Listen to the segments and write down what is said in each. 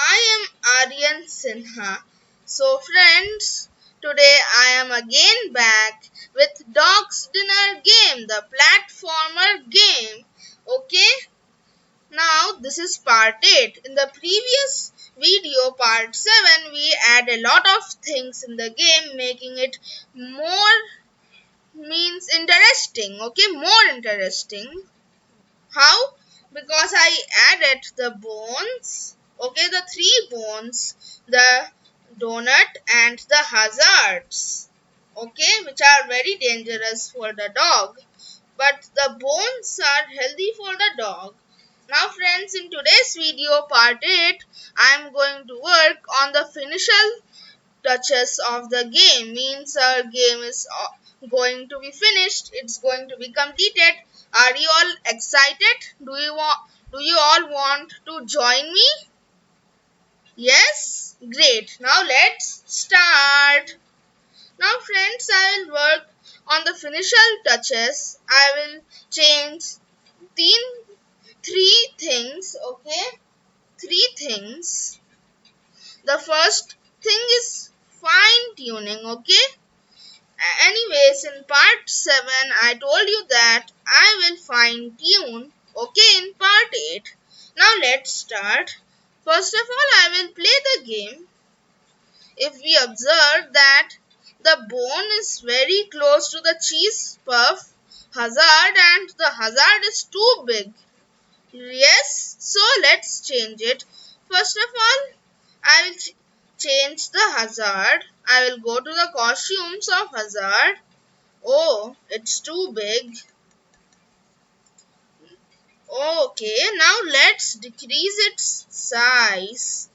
I am Aryan Sinha. So, friends, today I am again back with Dog's Dinner Game, the platformer game. Okay, now this is part 8. In the previous video, part 7, we add a lot of things in the game, making it more means interesting. Okay, more interesting. How? Because I added the bones, okay, the three bones, the donut and the hazards, okay, which are very dangerous for the dog. But the bones are healthy for the dog. Now friends, in today's video part 8, I am going to work on the finishal touches of the game. Means our game is going to be finished, it's going to be completed. Are you all excited? Do you all want to join me? Yes, great. Now let's start. Now friends, I will work on the finishal touches. I will change three things. Okay, three things. The first thing is fine tuning. Okay, anyways, in part 7, I told you that I will fine tune, okay, in part 8. Now let's start. First of all, I will play the game. If we observe that the bone is very close to the cheese puff hazard and the hazard is too big. Yes, so let's change it. First of all, I will change the hazard. I will go to the costumes of hazard. Oh, it's too big. Okay, now let's decrease its size.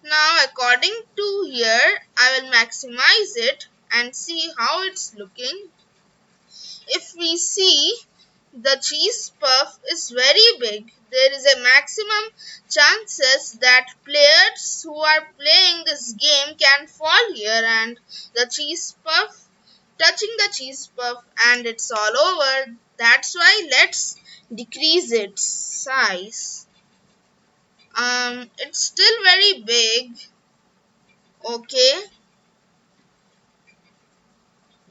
Now according to here, I will maximize it and see how it's looking. If we see the cheese puff is very big, there is a maximum chances that players who are playing this game can fall here and the cheese puff touching the cheese puff and it's all over. That's why let's decrease its size. It's still very big. Okay,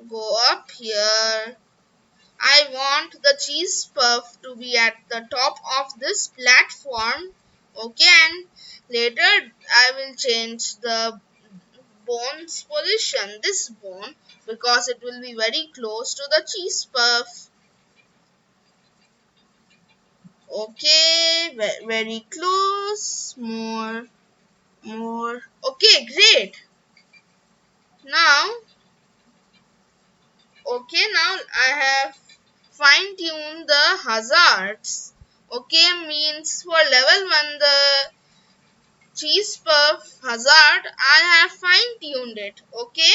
go up here. I want the cheese puff to be at the top of this platform. Okay, and later I will change the bone's position, this bone, because it will be very close to the cheese puff. Okay, very close. More. Okay, great. Now, now I have fine-tuned the hazards. Okay, means for level 1, the cheese puff hazard, I have fine-tuned it. Okay.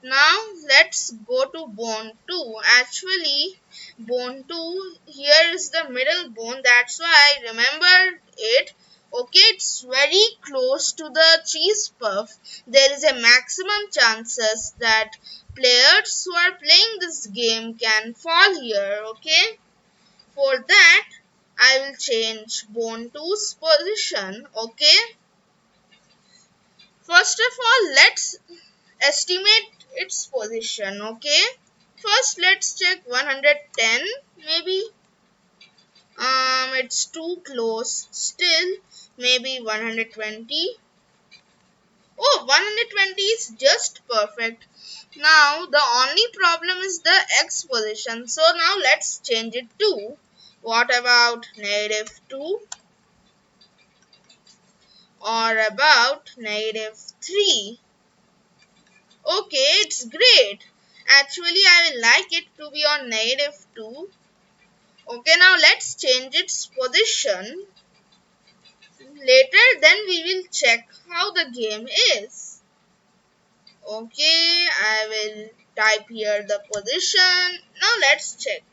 Now let's go to bone 2. Actually, bone 2 here is the middle bone. That's why I remembered it. Okay, it's very close to the cheese puff. There is a maximum chances that players who are playing this game can fall here. Okay, for that I will change bone 2's position. Okay, first of all, let's estimate its position. Okay, first let's check 110. Maybe it's too close still. Maybe 120. Oh, 120 is just perfect. Now the only problem is the x position, so now let's change it to, what about -2 or about -3? Okay, it's great. Actually, I will like it to be on -2. Okay, now let's change its position. Later, then we will check how the game is. Okay, I will type here the position. Now let's check.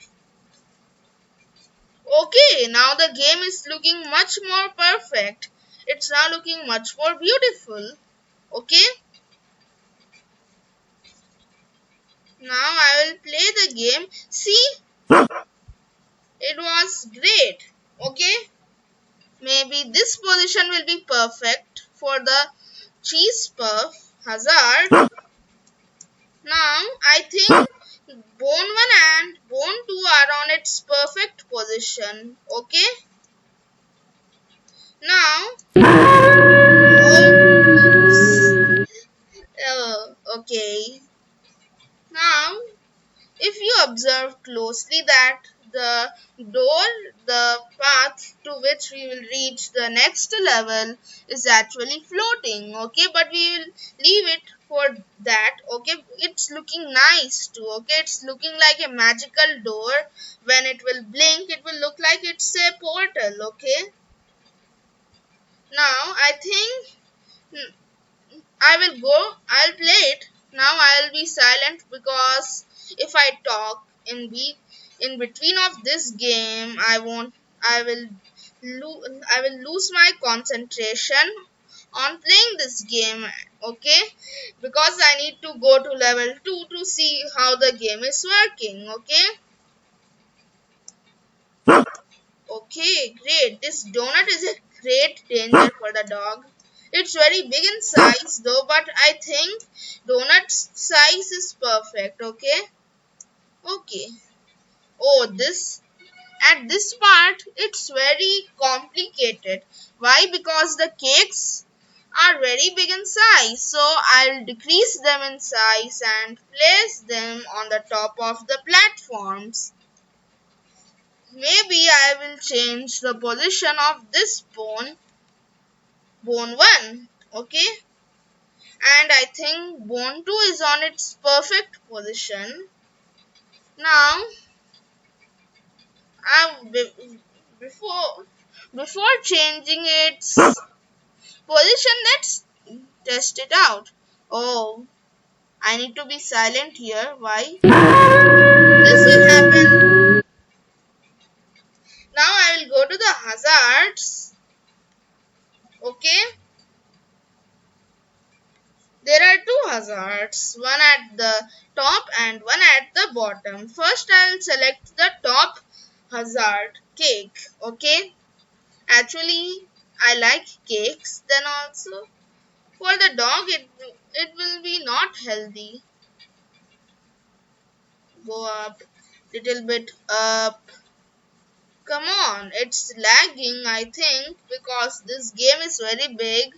Okay, now the game is looking much more perfect. It's now looking much more beautiful. Okay, now I will play the game. See, it was great. Okay, maybe this position will be perfect for the cheese puff hazard. Now I think bone 1 and bone 2 are on its perfect position. Okay. Now, okay. Now, if you observe closely that the door, the path to which we will reach the next level is actually floating, okay, but we will leave it for that, okay. It's looking nice too, okay. It's looking like a magical door. When it will blink, it will look like it's a portal, okay. Now, I think I'll play it. Now I'll be silent because if I talk in between of this game, I will I will lose my concentration on playing this game, okay? Because I need to go to level 2 to see how the game is working, okay? Okay, great. This donut is a great danger for the dog. It's very big in size though, but I think donut's size is perfect, okay? Okay. Oh, this at this part it's very complicated. Why? Because the cakes are very big in size. So I'll decrease them in size and place them on the top of the platforms. Maybe I will change the position of this bone 1, okay, and I think bone 2 is on its perfect position. Now before changing its position, let's test it out. Oh, I need to be silent here. Why? This will happen. Now I will go to the hazards, okay. There are two hazards, one at the top and one at the bottom. First, I will select the top hazard, cake. Okay. Actually, I like cakes. Then also, for the dog, it will be not healthy. Go up, little bit up. Come on, it's lagging, I think, because this game is very big.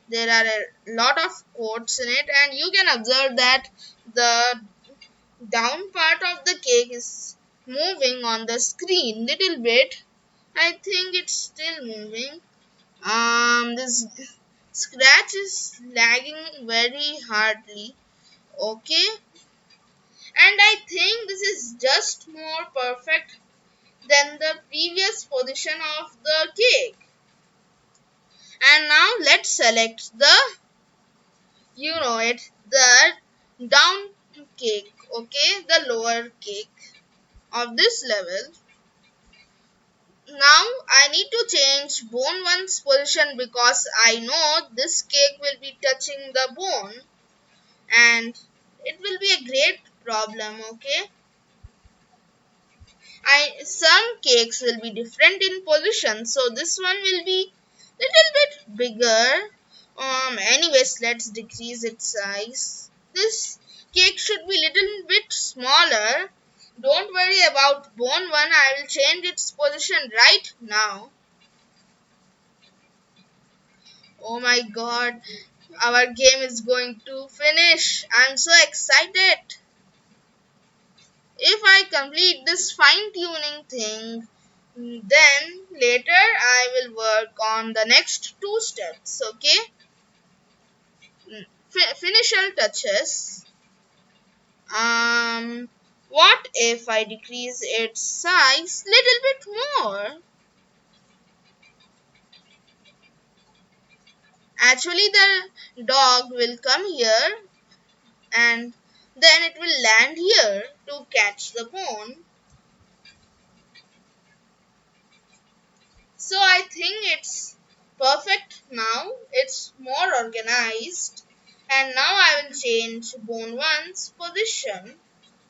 There are a lot of codes in it, and you can observe that the down part of the cake is moving on the screen little bit. I think it's still moving. This scratch is lagging very hardly, okay, and I think this is just more perfect than the previous position of the cake. And now let's select the, you know it, the down cake, okay, the lower cake of this level. Now I need to change bone 1's position because I know this cake will be touching the bone and it will be a great problem, okay. Some cakes will be different in position, so this one will be little bit bigger. Anyways, let's decrease its size. This cake should be little bit smaller. Don't worry about bone 1. I will change its position right now. Oh my god, our game is going to finish. I'm so excited. If I complete this fine tuning thing, then later I will work on the next two steps, okay? Finishal touches. What if I decrease its size little bit more? Actually, the dog will come here and then it will land here to catch the bone. So I think it's perfect now. It's more organized. And now I will change bone 1's position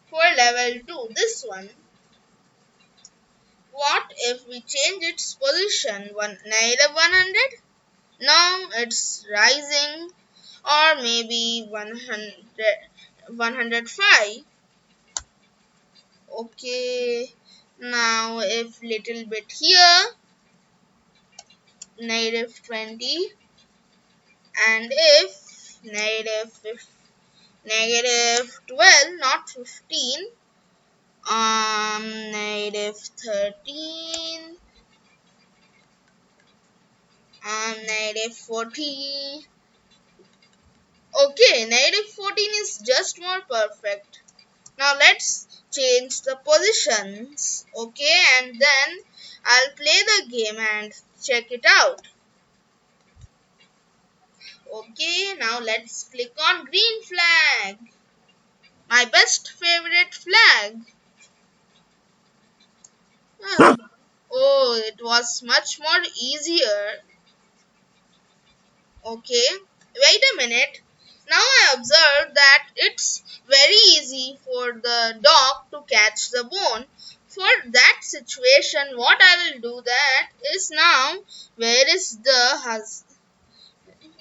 for level 2. This one. what if we change its position? Negative 100? Now it's rising, or maybe 105. Okay, now if little bit here, negative 20, and if negative 12, not 15, negative 13, negative 14. Okay, negative 14 is just more perfect. Now let's change the positions. Okay, and then I'll play the game and check it out. Okay, now let's click on green flag. My best favorite flag. Ah, oh, it was much more easier. Okay, wait a minute. Now I observed that it's very easy for the dog to catch the bone. For that situation, what I will do that is now, where is the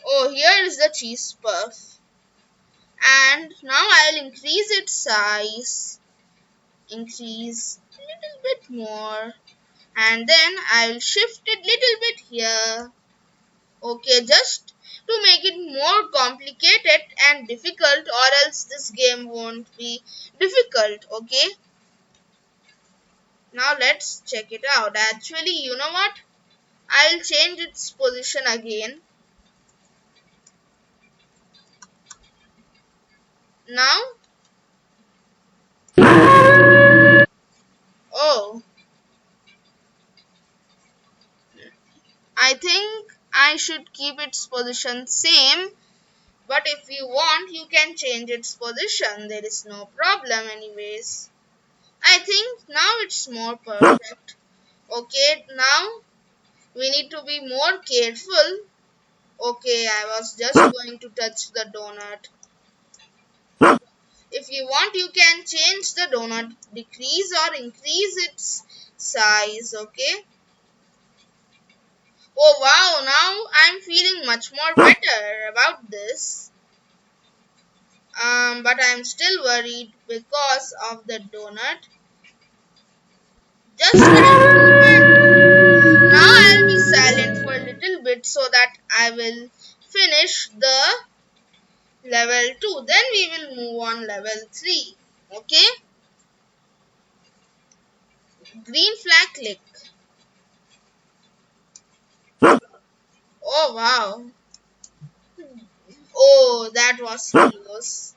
oh, here is the cheese puff. And now I will increase its size. Increase a little bit more. And then I will shift it little bit here. Okay, just to make it more complicated and difficult, or else this game won't be difficult. Okay, now let's check it out. Actually, you know what, I'll change its position again. Now, oh, I think I should keep its position same, but if you want you can change its position, there is no problem anyways. I think now it's more perfect. Okay, now we need to be more careful. Okay, I was just going to touch the donut. If you want, you can change the donut, decrease or increase its size. Okay. Oh wow, now I'm feeling much more better about this. But I'm still worried because of the donut. Just a moment. Now I'll be silent for a little bit so that I will finish the level 2. Then we will move on level 3. Okay. Green flag click. Oh wow. Oh, that was close.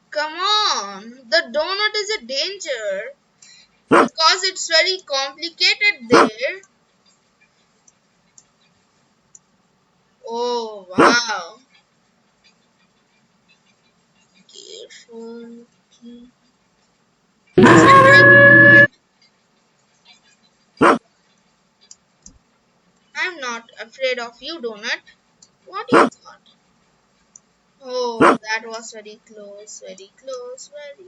Come on. The donut is a danger because it's very complicated there. Oh wow. Careful. I'm not afraid of you, donut. What you thought? Oh, that was very close, very close, very.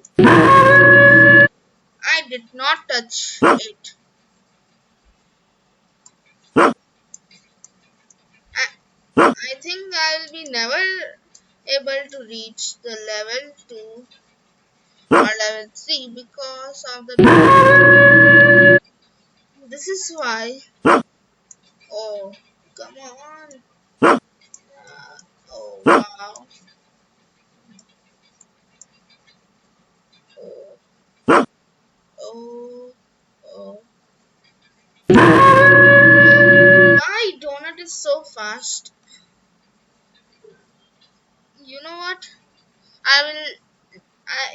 I did not touch it. I think I'll be never able to reach the level 2 or level 3 because of the. This is why. Oh, come on. Oh, wow. Oh, oh, oh. Why donut is so fast? You know what? I will.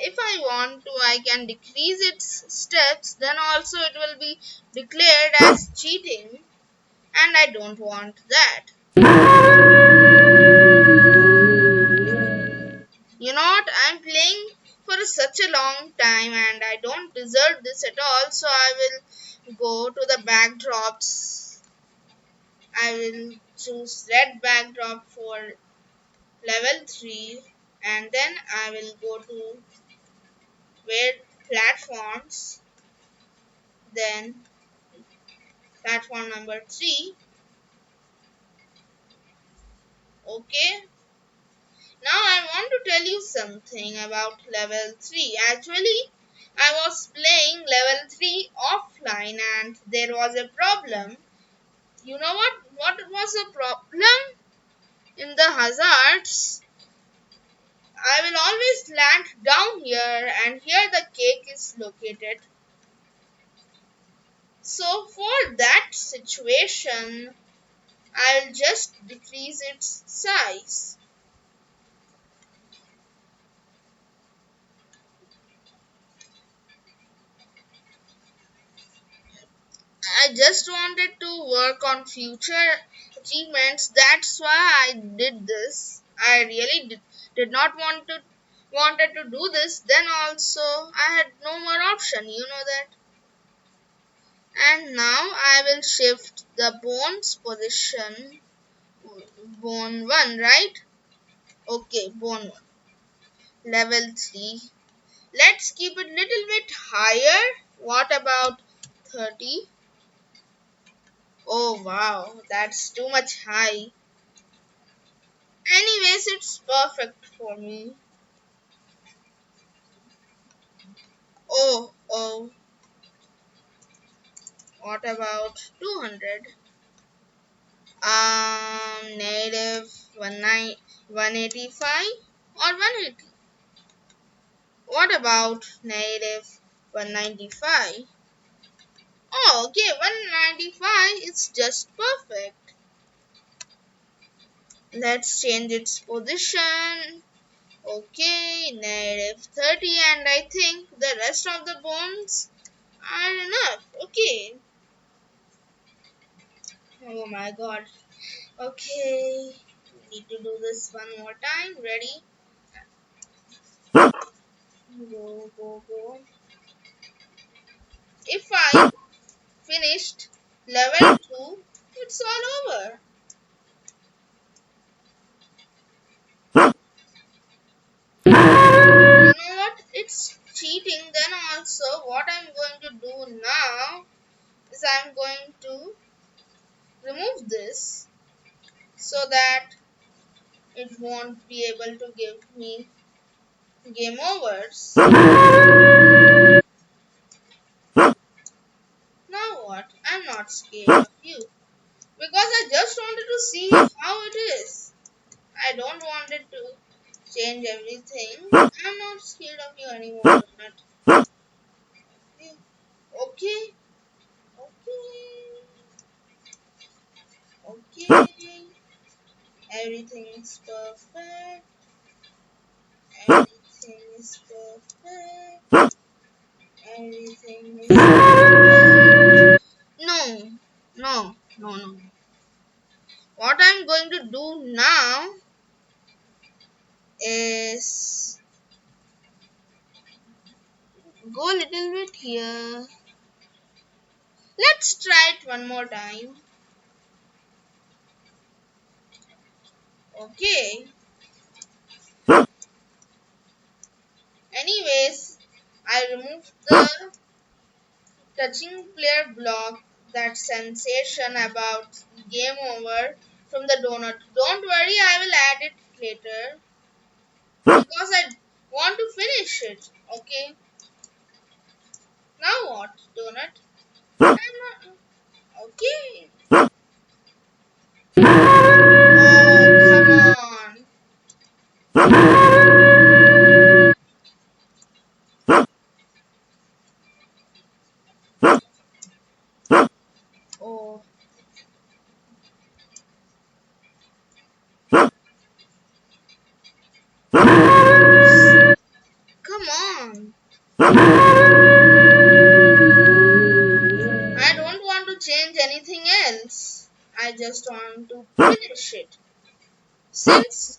If I want to, I can decrease its steps. Then also it will be declared as cheating, and I don't want that. You know what? I'm playing for such a long time and I don't deserve this at all. So I will go to the backdrops. I will choose red backdrop for level 3 and then I will go to where platforms, then platform number 3. Okay, now I want to tell you something about level 3. Actually, I was playing level 3 offline and there was a problem. You know what? What was the problem? In the hazards, I will always land down here and here the cake is located. So for that situation, I'll just decrease its size. I just wanted to work on future achievements. That's why I did this. I really did not wanted to do this. Then also I had no more option. You know that. And now I will shift the bone's position. Bone 1, right? Okay, bone 1. Level 3. Let's keep it little bit higher. What about 30? Oh wow, that's too much high. Anyways, it's perfect for me. Oh, what about 200? Native 185 or 180? What about native 195? Oh, okay, 195 is just perfect. Let's change its position. Okay, native 30, and I think the rest of the bones are enough. Okay. Oh my god. Okay. We need to do this one more time. Ready? Go, go, go. If I finished level 2, it's all over. You know what? It's cheating. Then also, what I'm going to do now is I'm going to remove this so that it won't be able to give me game overs. Now what? I'm not scared of you because I just wanted to see how it is. I don't want it to change everything. I'm not scared of you anymore. Donut. Okay, okay, okay. Everything is perfect. Everything is perfect. Everything is perfect. No, no. What I'm going to do now is go a little bit here. Let's try it one more time. Okay. Anyways, I removed the touching player block, that sensation about game over from the donut. Don't worry, I will add it later because I want to finish it. Okay. Now what, donut? I'm not. Okay. Oh, come on. Oh, come on. I don't want to change anything else. I just want to finish it. Since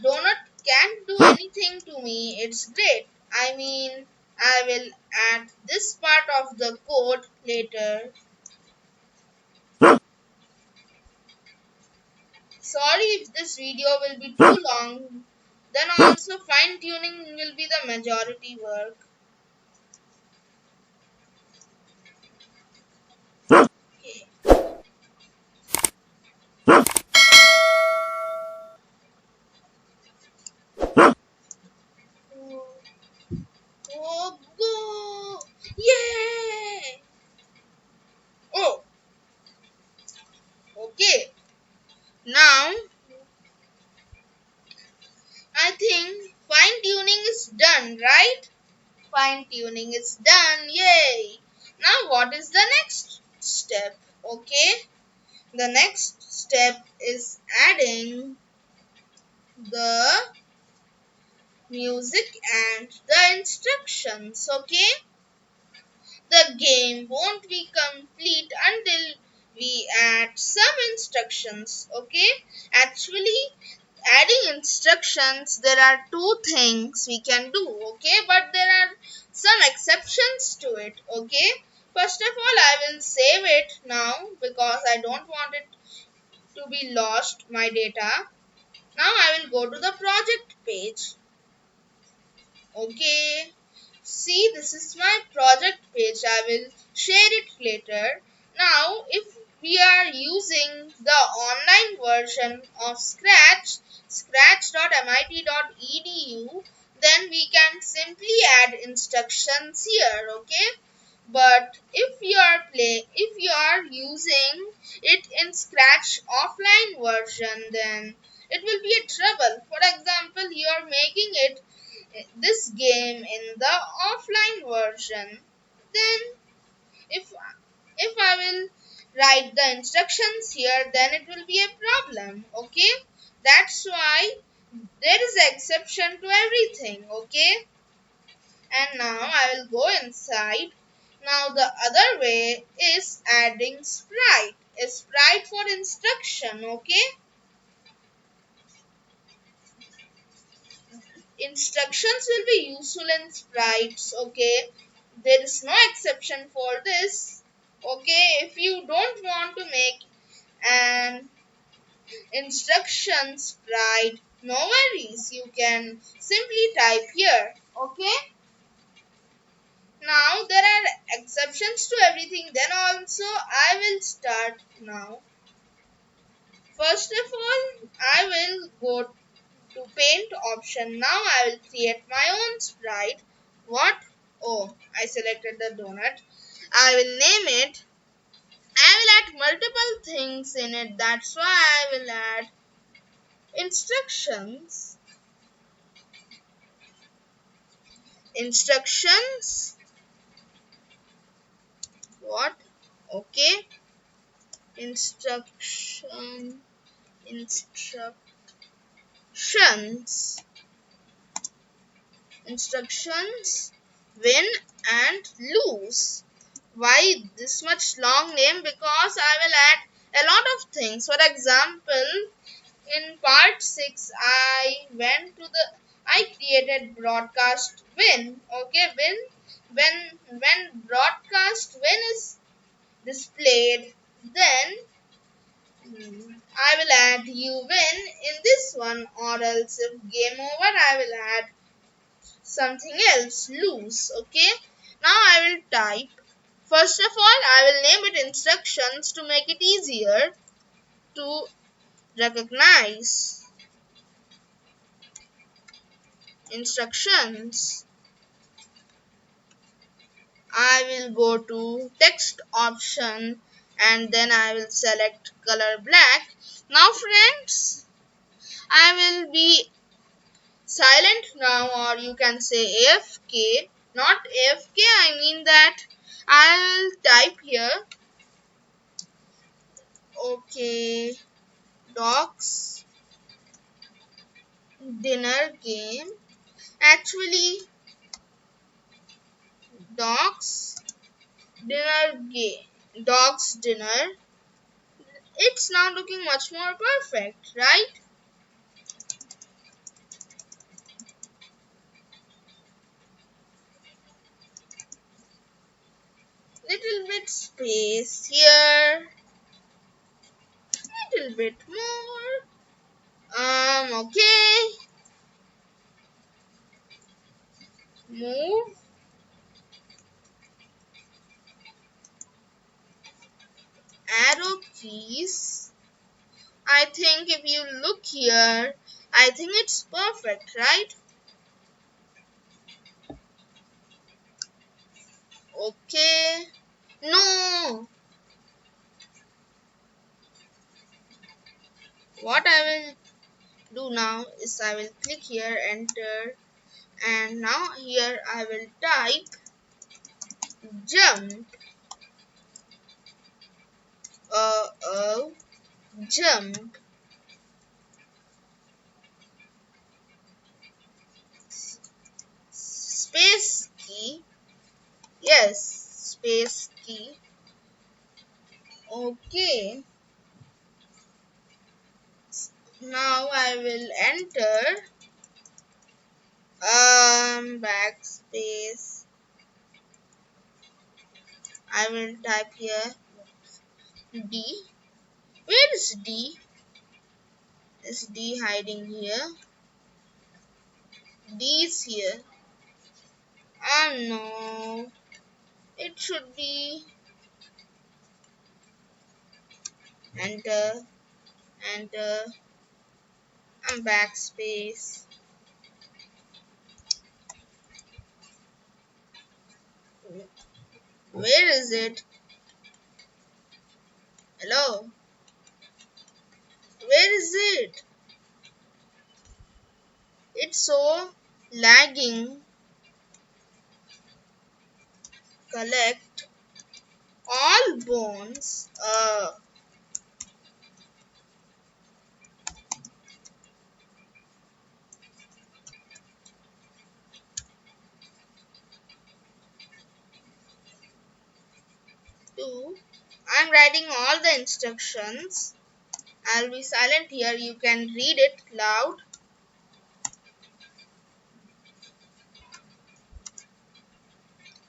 Donut can't do anything to me, it's great. I mean, I will add this part of the code later. Sorry if this video will be too long. Then also fine tuning will be the majority work. Okay. Oh, oh, go! Yay! Oh, okay. Now I think fine tuning is done, right? Fine tuning is done. Yay! Now what is the next step? Okay. The next step is adding the music and the instructions. Okay. The game won't be complete until we add some instructions. Okay. Actually, adding instructions, there are two things we can do. Okay. But there are some exceptions to it. Okay. First of all, I will save it now because I don't want it to be lost, my data. Now I will go to the project page. Okay. See, this is my project page. I will share it later. Now, if we are using the online version of Scratch, scratch.mit.edu, then we can simply add instructions here, okay? But if you are using it in Scratch offline version, then it will be a trouble. For example, you are making it this game in the offline version, then if I will write the instructions here, then it will be a problem. Okay, that's why there is an exception to everything. Okay, and now I will go inside. Now the other way is adding sprite, a sprite for instruction. Okay, instructions will be useful in sprites. Okay, there is no exception for this. Okay, if you don't want to make an instruction sprite, no worries, you can simply type here. Okay, now there are exceptions to everything, then also I will start now. First of all, I will go to paint option. Now I will create my own sprite. What? Oh, I selected the donut. I will name it. I will add multiple things in it. That's why I will add instructions. Instructions. What? Okay. Instruction. Instructions. Instructions. Win and lose. Why this much long name? Because I will add a lot of things. For example, in part 6 I created broadcast win. Okay, when broadcast win is displayed, then I will add you win in this one, or else if game over I will add something else, lose. Okay, now I will type. First of all, I will name it instructions to make it easier to recognize. Instructions. I will go to text option and then I will select color black. Now friends, I will be silent now, or you can say AFK. Not AFK, I mean that I'll type here. Okay, dogs dinner game. Actually, dogs dinner game. Dogs dinner. It's now looking much more perfect, right? bit space here, little bit more. Okay, move arrow keys. I think if you look here, I think it's perfect, right? Okay. No. What I will do now is I will click here, enter, and now here I will type jump. Uh, jump. Space key. Yes, space key. Okay. Now I will enter backspace. I will type here D. Where is D? Is D hiding here? D is here. Oh no. It should be enter, enter, and backspace. Where is it? Hello? Where is it? It's so lagging. Collect all bones. Two. I'm writing all the instructions. I'll be silent here. You can read it loud.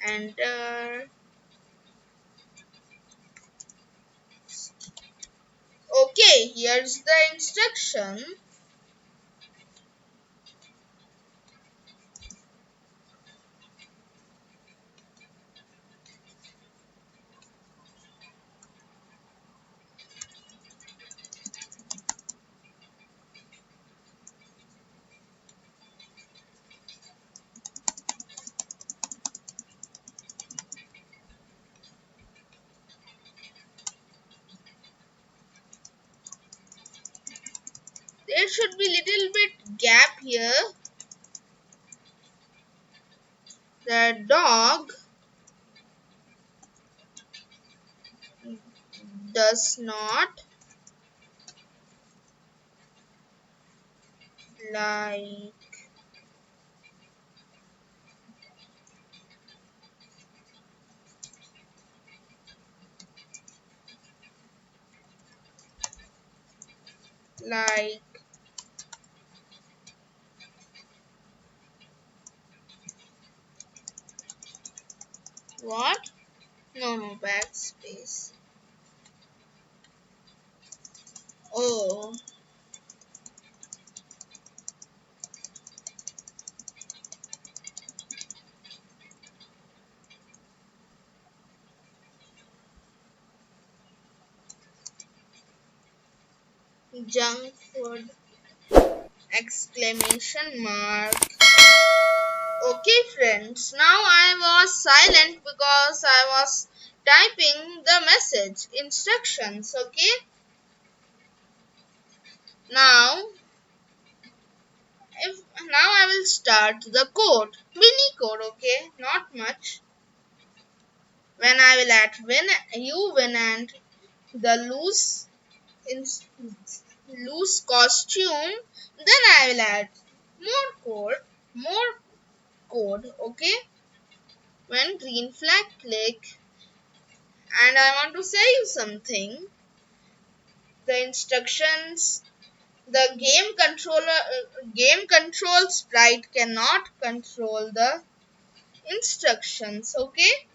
Enter. Okay, here's the instruction. There should be little bit gap here. The dog does not like like what? No, backspace. Oh, junk food! Exclamation mark. Okay, friends. Now I was silent because I was typing the message instructions. Okay. Now, if now I will start the code. Mini code. Okay, not much. When I will add win and the in loose costume, then I will add more code. Okay. When green flag click, and I want to say you something. The instructions, the game control sprite cannot control the instructions. Okay.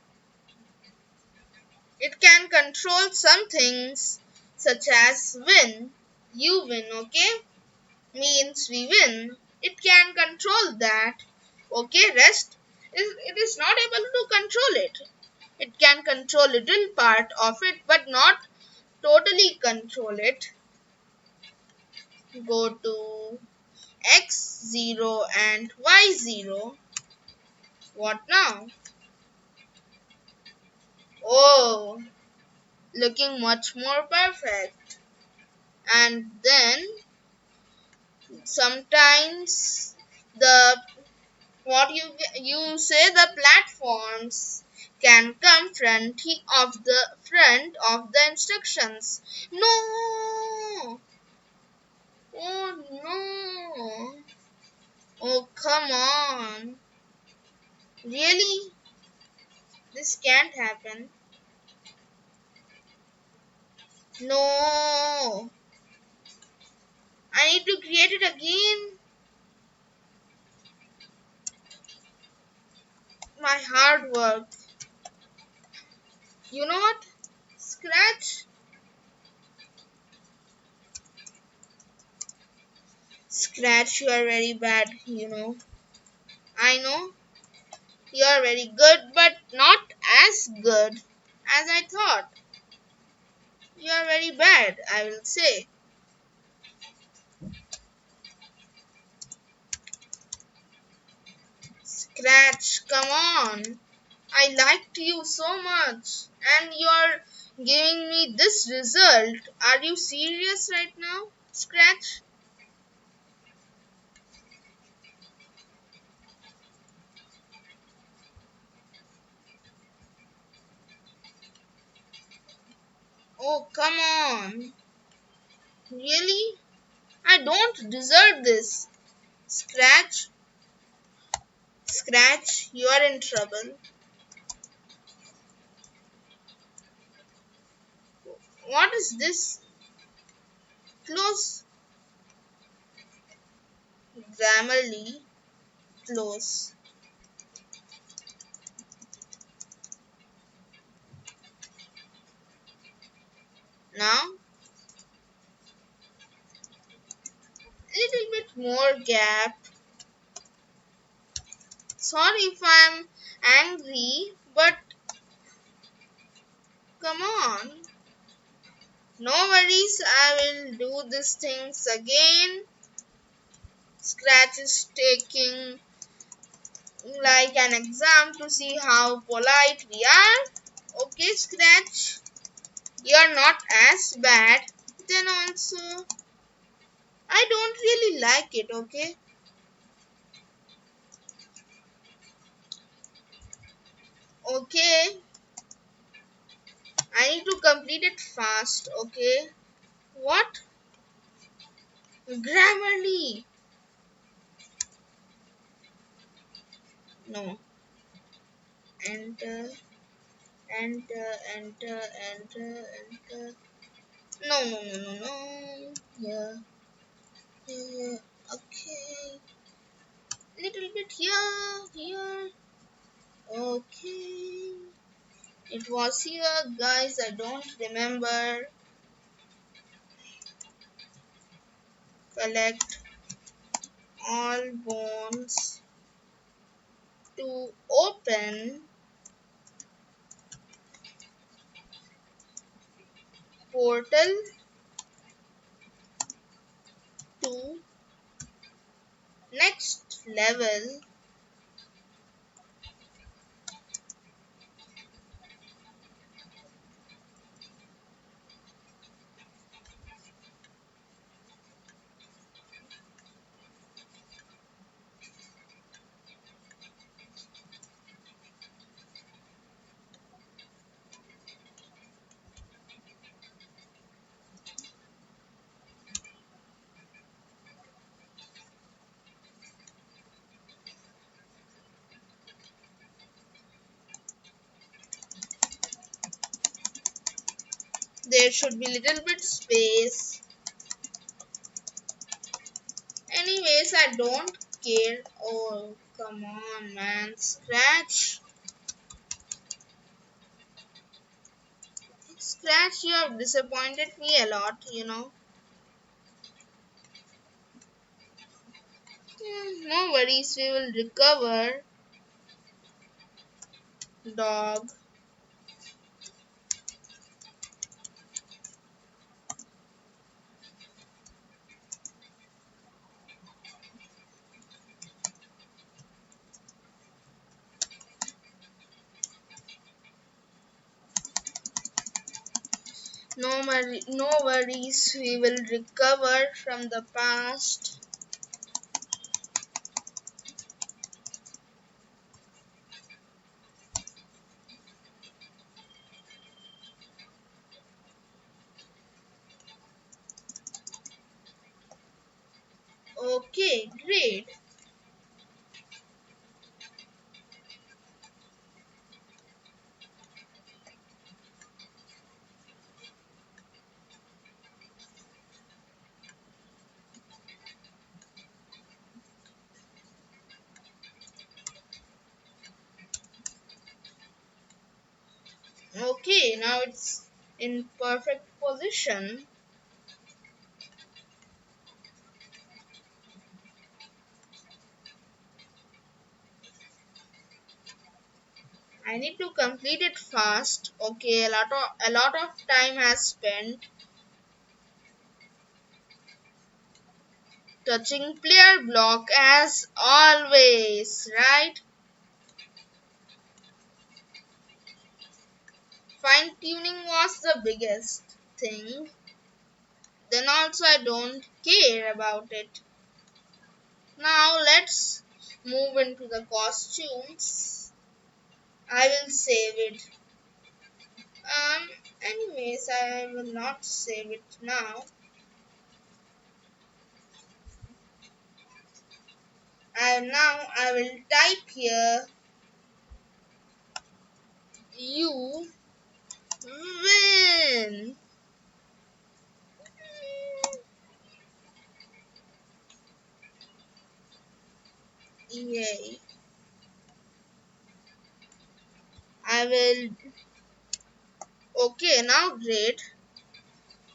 It can control some things such as win. You win, okay? Means we win. It can control that. Okay, rest. It is not able to control it. It can control little part of it but not totally control it. Go to x0 and y0. What now? Oh, looking much more perfect. And then sometimes the what you say the platforms can come front of the instructions. No. Oh no. Oh come on. Really? This can't happen. No. I need to create it again. My hard work. You know what? Scratch. Scratch, you are very bad, you know. I know. You are very good, but not as good as I thought. You are very bad, I will say. Scratch, come on. I liked you so much, and you're giving me this result. Are you serious right now, Scratch? Oh, come on. Really? I don't deserve this. Scratch, Scratch, you are in trouble. What is this? Close. Grammarly. Close. Now, little bit more gap. Sorry if I'm angry, but come on. No worries, I will do these things again. Scratch is taking like an exam to see how polite we are. Okay, Scratch, you're not as bad. Then also, I don't really like it, okay? Okay, I need to complete it fast, okay? What? Grammarly. No. Enter, enter. No, no, no, no, no. Yeah, yeah. Okay. Little bit here. Okay. It was here, guys. I don't remember. Collect all bones to open portal to next level. There should be little bit space. Anyways, I don't care. Oh, come on, man. Scratch. Scratch, you have disappointed me a lot. No worries, we will recover. Dog. No worries, we will recover from the past. Okay, great. Okay, now it's in perfect position. I need to complete it fast. Okay, a lot of time has spent touching player block as always, right? Fine tuning was the biggest thing. Then also I don't care about it. Now let's move into the costumes. I will save it. Anyways, I will not save it now. I will type here you win. Yay. I will. Okay, now great.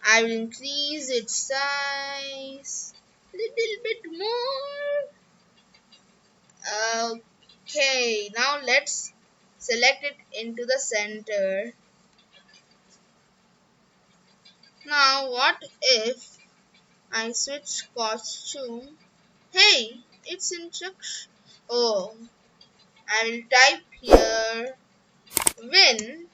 I will increase its size little bit more. Okay, now let's select it into the center. Now, what if I switch costume? Hey, it's instruction. Oh, I will type here win.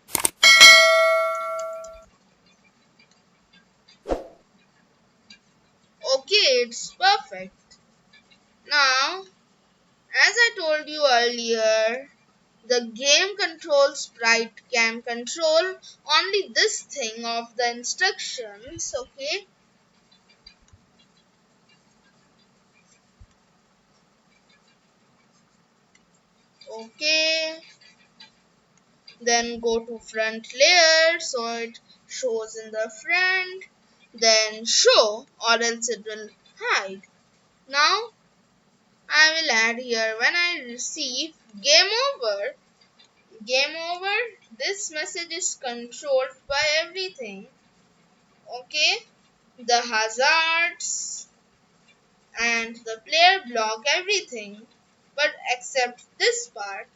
Okay, it's perfect. Now, as I told you earlier, the game control sprite can control only this thing of the instructions, okay? Okay, then go to front layer so it shows in the front, then show or else it will hide. Now I will add here when I receive game over. Game over, this message is controlled by everything. Okay, the hazards and the player block everything, but except this part.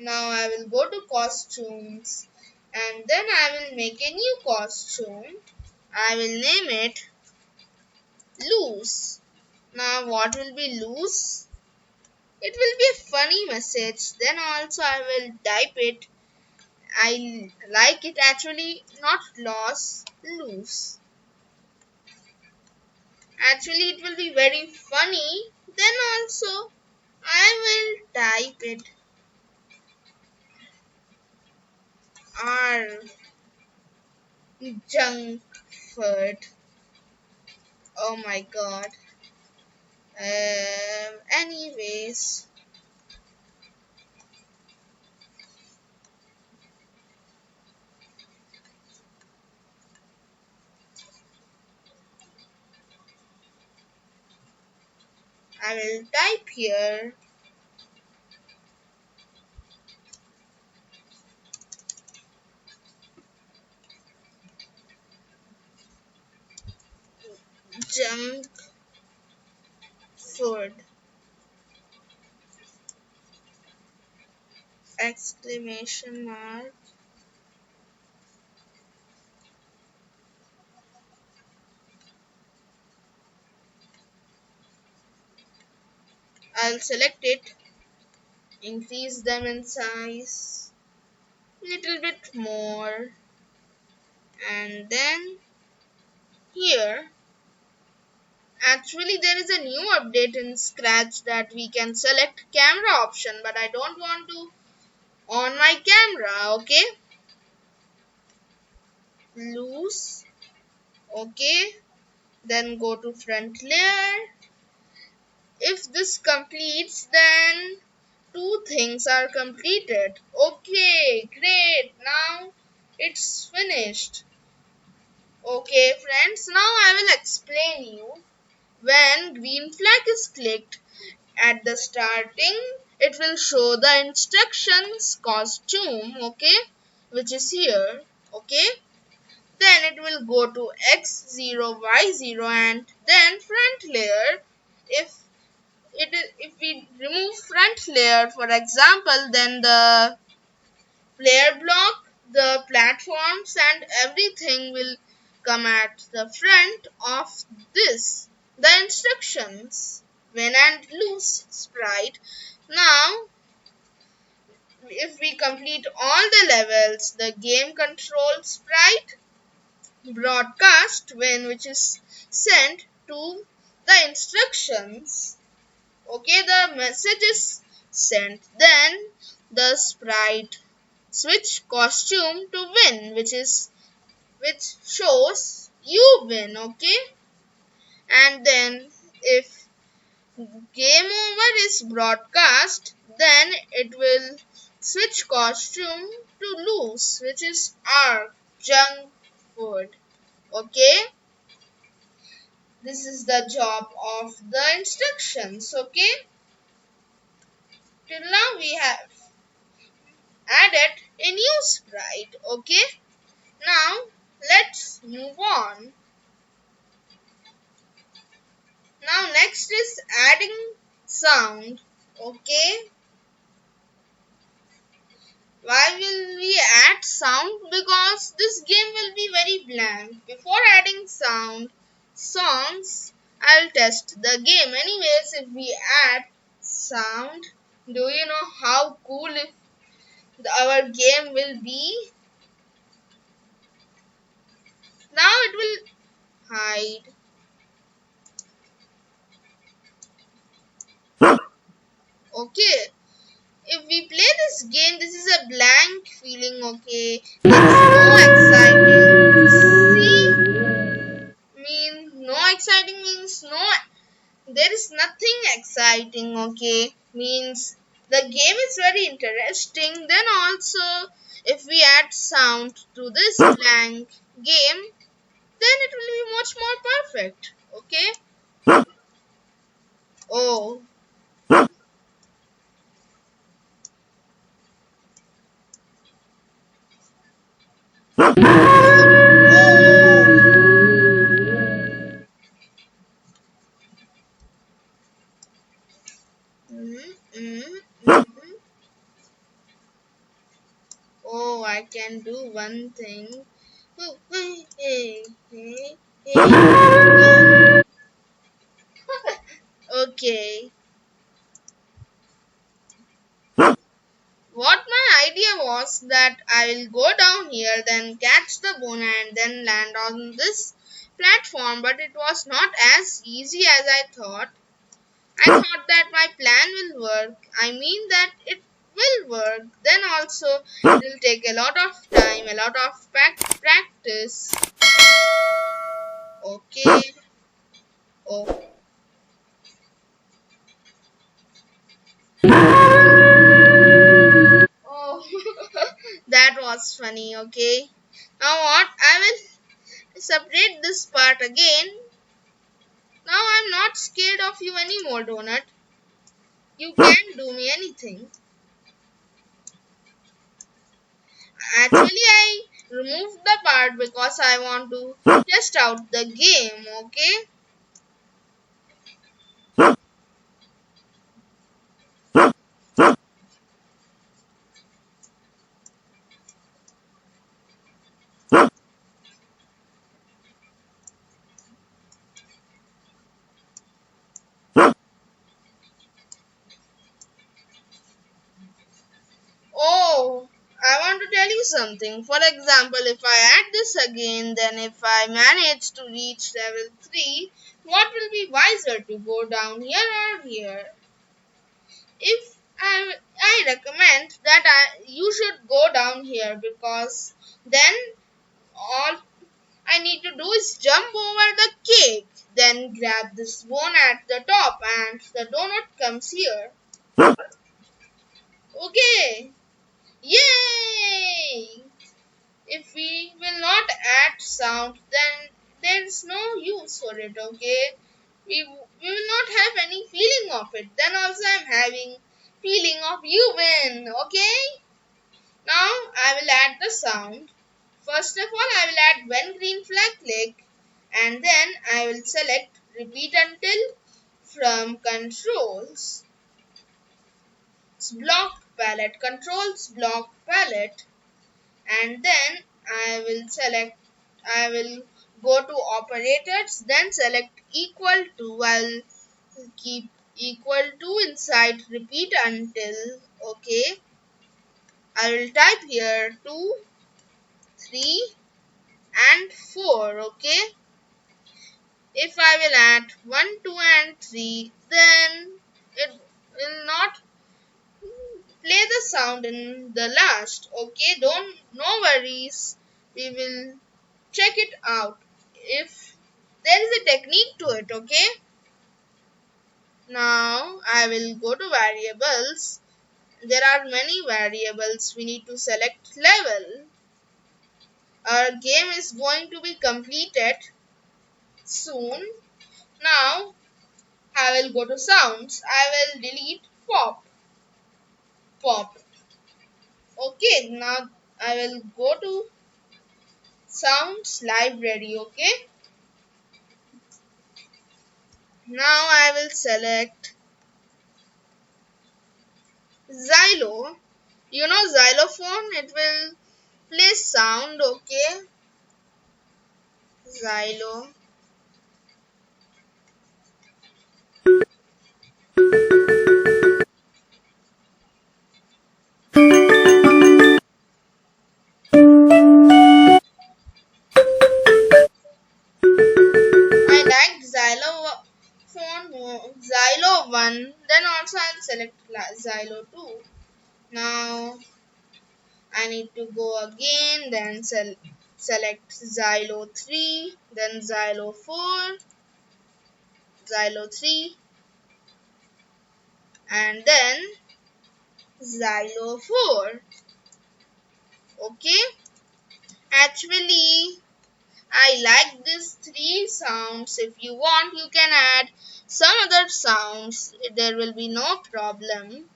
Now I will go to costumes and then I will make a new costume. I will name it loose. Now what will be loose? It will be a funny message. Then also I will type it. I like it actually, not loss, loose. Actually, it will be very funny. Then also, I will type it R junk food. Oh my god. Anyways, I will type here junk food exclamation mark. I'll select it, increase them in size little bit more, and then here actually there is a new update in Scratch that we can select camera option, but I don't want to on my camera. Okay, loose. Okay, then go to front layer. If this completes, then two things are completed. Okay, great. Now it's finished. Okay, friends, now I will explain you. When green flag is clicked at the starting, it will show the instructions costume, okay, which is here, okay. Then it will go to X0, Y0 and then front layer. If if we remove front layer, for example, then the player block, the platforms and everything will come at the front of this. The instructions, win and lose sprite. Now if we complete all the levels, the game control sprite, broadcast win, which is sent to the instructions. Okay, the message is sent. Then the sprite switch costume to win, which shows you win. Okay, and then if game over is broadcast, then it will switch costume to lose, which is our junk food. Okay, this is the job of the instructions. Okay, till now we have added a new sprite. Okay, now let's move on. Now next is adding sound. Okay, why will we add sound? Because this game will be very blank. Before adding songs, I'll test the game. Anyways, if we add sound, do you know how cool our game will be? Now it will hide. Okay, if we play this game, this is a blank feeling. Okay, it's no exciting. See, no exciting means no. There is nothing exciting. Okay, means the game is very interesting. Then also, if we add sound to this blank game, then it will be much more perfect. Okay. Oh. Oh. Mm, mm, mm. Oh, I can do one thing. Oh, hey, hey, hey, hey. Okay. What my idea was that I will go down here, then catch the bone and then land on this platform, but it was not as easy as I thought. I thought that my plan will work. I mean that it will work. Then also it will take a lot of time, a lot of practice. Okay. Oh. Oh. That was funny. Okay. Now what? I will separate this part again. Now I'm not scared of you anymore, Donut. You can't do me anything. Actually, I removed the part because I want to test out the game. Okay. something. For example, if I add this again, then if I manage to reach level 3, what will be wiser to go down here or here? If I recommend that you should go down here, because then all I need to do is jump over the cake, then grab this bone at the top and the donut comes here. Okay, yay! If we will not add sound, then there is no use for it, okay? We will not have any feeling of it. Then also I'm having feeling of you win, okay? Now I will add the sound. First of all, I will add when green flag click, and then I will select repeat until from controls, block palette, controls block palette, and then I will go to operators, then select equal to. I'll keep equal to inside repeat until. Okay, I will type here 2, 3 and 4. Okay, if I will add 1, 2 and 3, then it will not play the sound in the last. Okay, don't, no worries, we will check it out if there is a technique to it. Okay, now I will go to variables. There are many variables. We need to select level. Our game is going to be completed soon. Now I will go to sounds. I will delete pop. Okay, now I will go to sounds library. Okay, now I will select xylo. You know xylophone, it will play sound. Okay, xylo. I like xylophone xylo 1, then also I'll select xylo 2. Now I need to go again, then select xylo 3, then xylo 4, xylo 3 and then xylo 4. Okay, actually I like these 3 sounds. If you want, you can add some other sounds. There will be no problem.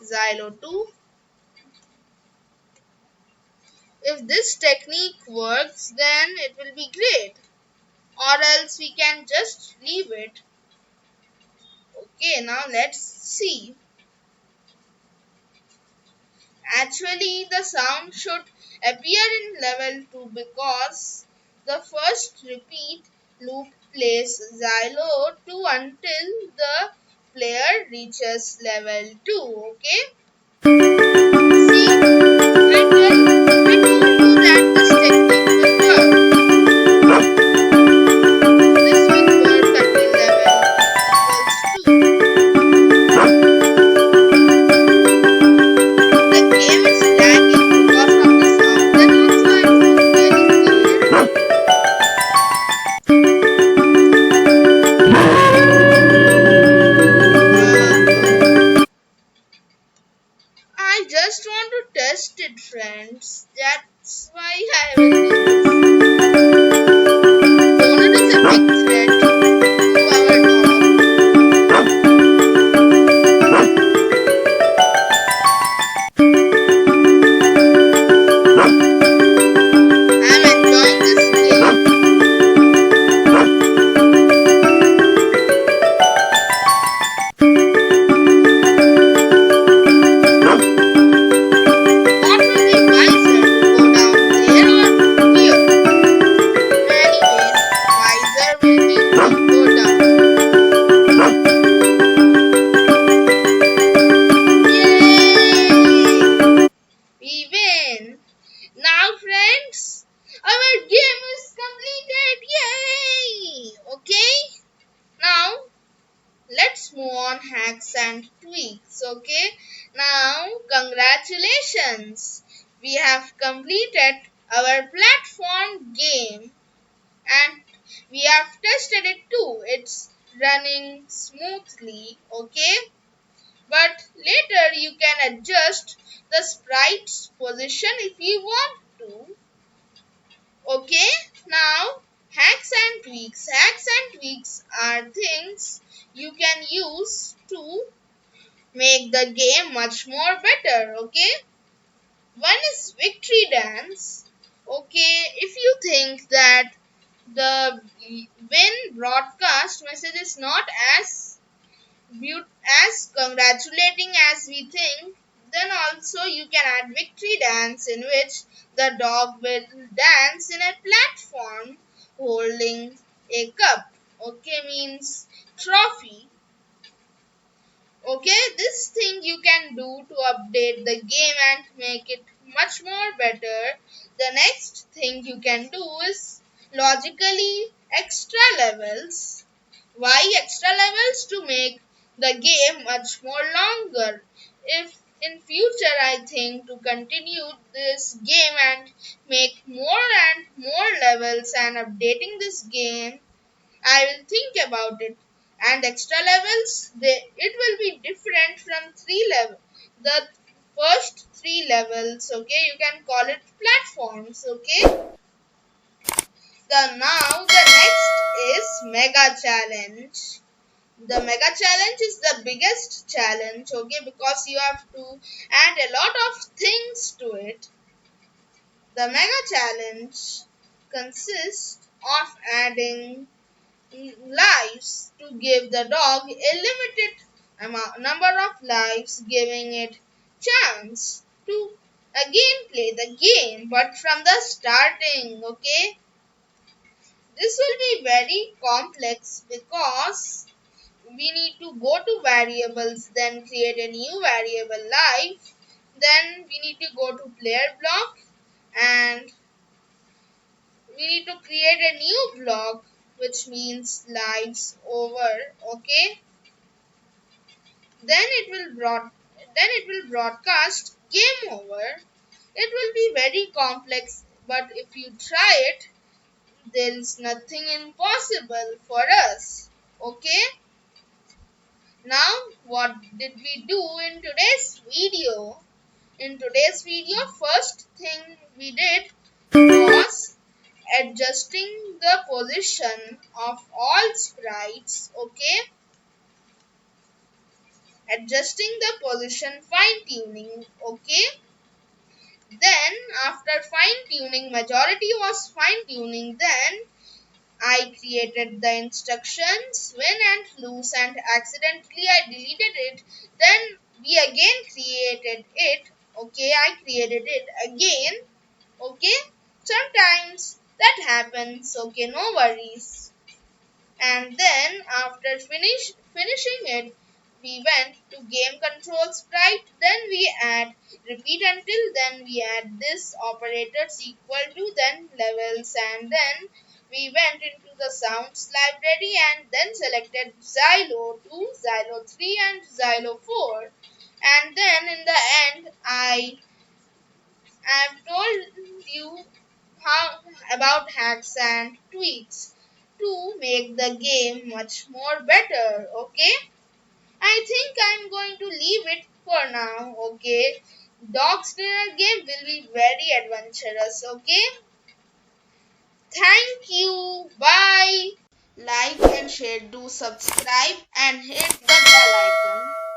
Xylo 2. If this technique works, then it will be great. Or else we can just leave it. Okay, now let's see. Actually, the sound should appear in level 2 because the first repeat loop plays xylo 2 until the player reaches level 2. Okay? See, I told you that this technique will work. This will work until level equals 2. The game is lagging because of the sound. Then also I don't really care. I just want to test on hacks and tweaks. Okay, now congratulations, we have completed our platform game and we have tested it too. It's running smoothly. Okay, but later you can adjust the sprite's position if you want to. Okay, now hacks and tweaks are things you can use to make the game much more better. Okay, one is victory dance. Okay, if you think that the win broadcast message is not as congratulating as we think, then also you can add victory dance in which the dog will dance in a platform holding a cup. Okay, means trophy. Okay, this thing you can do to update the game and make it much more better. The next thing you can do is logically extra levels. Why extra levels? To make the game much more longer. If in future I think to continue this game and make more and more levels and updating this game, I will think about it. And extra levels, it will be different from three level. The first three levels, okay, you can call it platforms. Okay. The next is mega challenge. The mega challenge is the biggest challenge, okay, because you have to add a lot of things to it. The mega challenge consists of adding lives to give the dog a limited number of lives, giving it chance to again play the game, but from the starting. Okay, this will be very complex because we need to go to variables, then create a new variable life, then we need to go to player block and we need to create a new block which means lives over. Okay, then it will broadcast game over. It will be very complex, but if you try it, there is nothing impossible for us. Okay, now what did we do in today's video? In today's video, first thing we did was adjusting the position of all sprites. Okay, adjusting the position, fine tuning. Okay, then after fine tuning, majority was fine tuning, then I created the instructions win and lose and accidentally I deleted it. Then we again created it. Okay, I created it again. Okay, sometimes that happens. Okay, no worries. And then after finishing it, we went to game control sprite, then we add repeat until, then we add this operators equal to, then levels, and then we went into the sounds library and then selected Xylo 2, Xylo 3 and Xylo 4, and then in the end I have told you how about hacks and tweaks to make the game much more better. Okay, I think I'm going to leave it for now. Okay, dog's dinner game will be very adventurous. Okay, thank you, bye. Like and share, do subscribe and hit the bell icon.